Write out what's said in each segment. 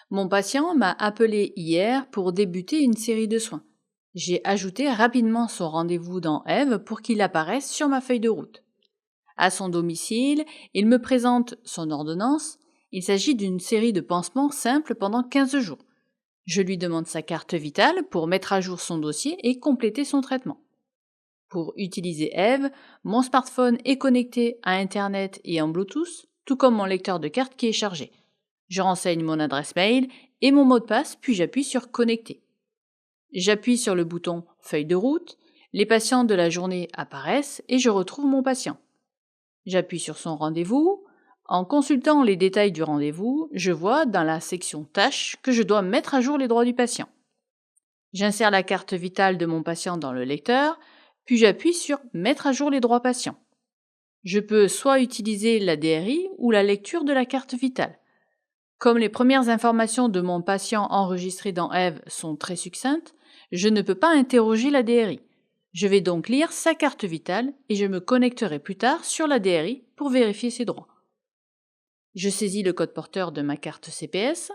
Mon patient m'a appelé hier pour débuter une série de soins. J'ai ajouté rapidement son rendez-vous dans Eve pour qu'il apparaisse sur ma feuille de route. À son domicile, il me présente son ordonnance. Il s'agit d'une série de pansements simples pendant 15 jours. Je lui demande sa carte vitale pour mettre à jour son dossier et compléter son traitement. Pour utiliser Eve, mon smartphone est connecté à Internet et en Bluetooth, tout comme mon lecteur de carte qui est chargé. Je renseigne mon adresse mail et mon mot de passe, puis j'appuie sur Connecter. J'appuie sur le bouton Feuille de route, les patients de la journée apparaissent et je retrouve mon patient. J'appuie sur son rendez-vous. En consultant les détails du rendez-vous, je vois dans la section Tâches que je dois mettre à jour les droits du patient. J'insère la carte vitale de mon patient dans le lecteur, puis j'appuie sur Mettre à jour les droits patients. Je peux soit utiliser la DRI ou la lecture de la carte vitale. Comme les premières informations de mon patient enregistrées dans Eve sont très succinctes, je ne peux pas interroger la DRI. Je vais donc lire sa carte vitale et je me connecterai plus tard sur la DRI pour vérifier ses droits. Je saisis le code porteur de ma carte CPS.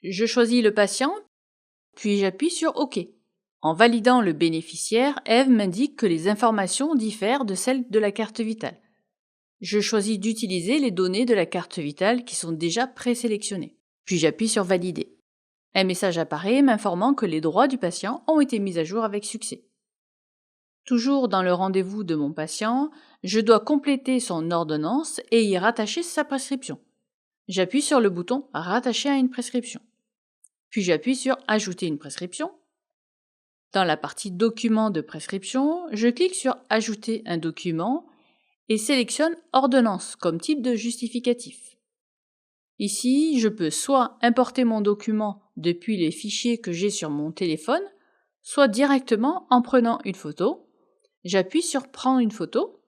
Je choisis le patient, puis j'appuie sur OK. En validant le bénéficiaire, Eve m'indique que les informations diffèrent de celles de la carte vitale. Je choisis d'utiliser les données de la carte vitale qui sont déjà présélectionnées. Puis j'appuie sur Valider. Un message apparaît m'informant que les droits du patient ont été mis à jour avec succès. Toujours dans le rendez-vous de mon patient, je dois compléter son ordonnance et y rattacher sa prescription. J'appuie sur le bouton Rattacher à une prescription. Puis j'appuie sur Ajouter une prescription. Dans la partie Documents de prescription, je clique sur Ajouter un document et sélectionne Ordonnance comme type de justificatif. Ici, je peux soit importer mon document depuis les fichiers que j'ai sur mon téléphone, soit directement en prenant une photo. J'appuie sur Prendre une photo.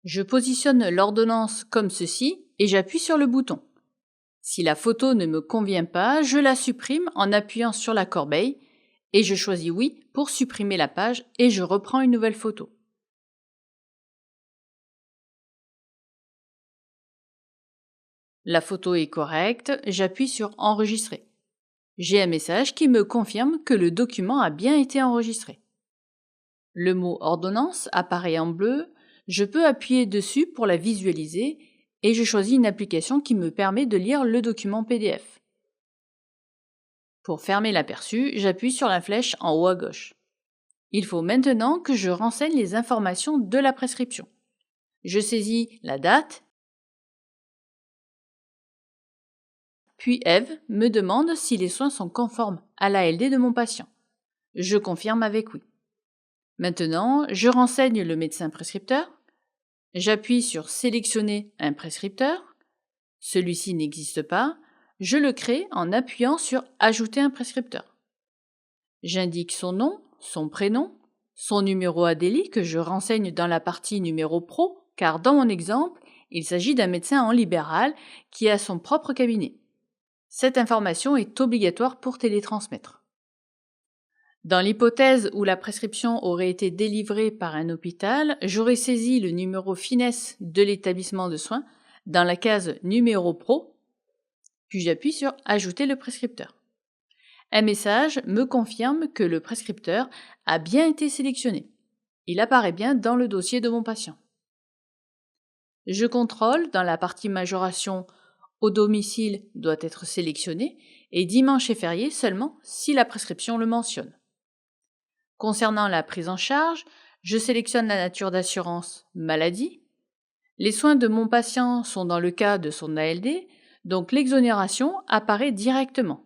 Je positionne l'ordonnance comme ceci et j'appuie sur le bouton. Si la photo ne me convient pas, je la supprime en appuyant sur la corbeille et je choisis Oui pour supprimer la page et je reprends une nouvelle photo. La photo est correcte, j'appuie sur Enregistrer. J'ai un message qui me confirme que le document a bien été enregistré. Le mot ordonnance apparaît en bleu, je peux appuyer dessus pour la visualiser et je choisis une application qui me permet de lire le document PDF. Pour fermer l'aperçu, j'appuie sur la flèche en haut à gauche. Il faut maintenant que je renseigne les informations de la prescription. Je saisis la date, puis Eve me demande si les soins sont conformes à l'ALD de mon patient. Je confirme avec oui. Maintenant, je renseigne le médecin prescripteur. J'appuie sur Sélectionner un prescripteur. Celui-ci n'existe pas. Je le crée en appuyant sur Ajouter un prescripteur. J'indique son nom, son prénom, son numéro ADELI que je renseigne dans la partie numéro pro, car dans mon exemple, il s'agit d'un médecin en libéral qui a son propre cabinet. Cette information est obligatoire pour télétransmettre. Dans l'hypothèse où la prescription aurait été délivrée par un hôpital, j'aurais saisi le numéro finesse de l'établissement de soins dans la case Numéro pro, puis j'appuie sur Ajouter le prescripteur. Un message me confirme que le prescripteur a bien été sélectionné. Il apparaît bien dans le dossier de mon patient. Je contrôle dans la partie majoration au domicile doit être sélectionné et dimanche et férié seulement si la prescription le mentionne. Concernant la prise en charge, je sélectionne la nature d'assurance maladie. Les soins de mon patient sont dans le cas de son ALD, donc l'exonération apparaît directement.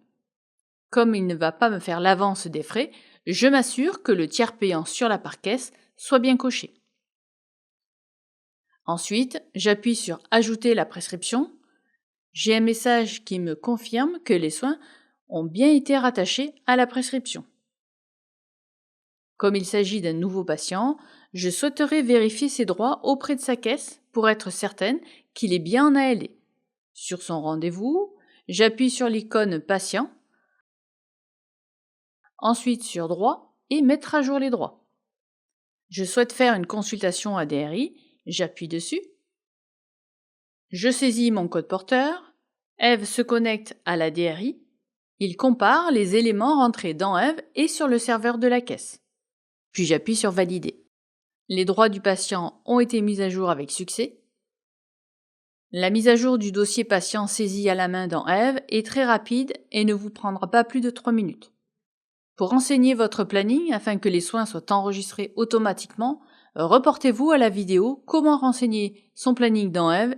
Comme il ne va pas me faire l'avance des frais, je m'assure que le tiers payant sur la par-caisse soit bien coché. Ensuite, j'appuie sur Ajouter la prescription. J'ai un message qui me confirme que les soins ont bien été rattachés à la prescription. Comme il s'agit d'un nouveau patient, je souhaiterais vérifier ses droits auprès de sa caisse pour être certaine qu'il est bien en ALD. Sur son rendez-vous, j'appuie sur l'icône Patient, ensuite sur Droits et Mettre à jour les droits. Je souhaite faire une consultation à DRI, j'appuie dessus. Je saisis mon code porteur, Eve se connecte à la DRI, il compare les éléments rentrés dans Eve et sur le serveur de la caisse. Puis j'appuie sur Valider. Les droits du patient ont été mis à jour avec succès. La mise à jour du dossier patient saisi à la main dans Eve est très rapide et ne vous prendra pas plus de 3 minutes. Pour renseigner votre planning afin que les soins soient enregistrés automatiquement, reportez-vous à la vidéo Comment renseigner son planning dans Eve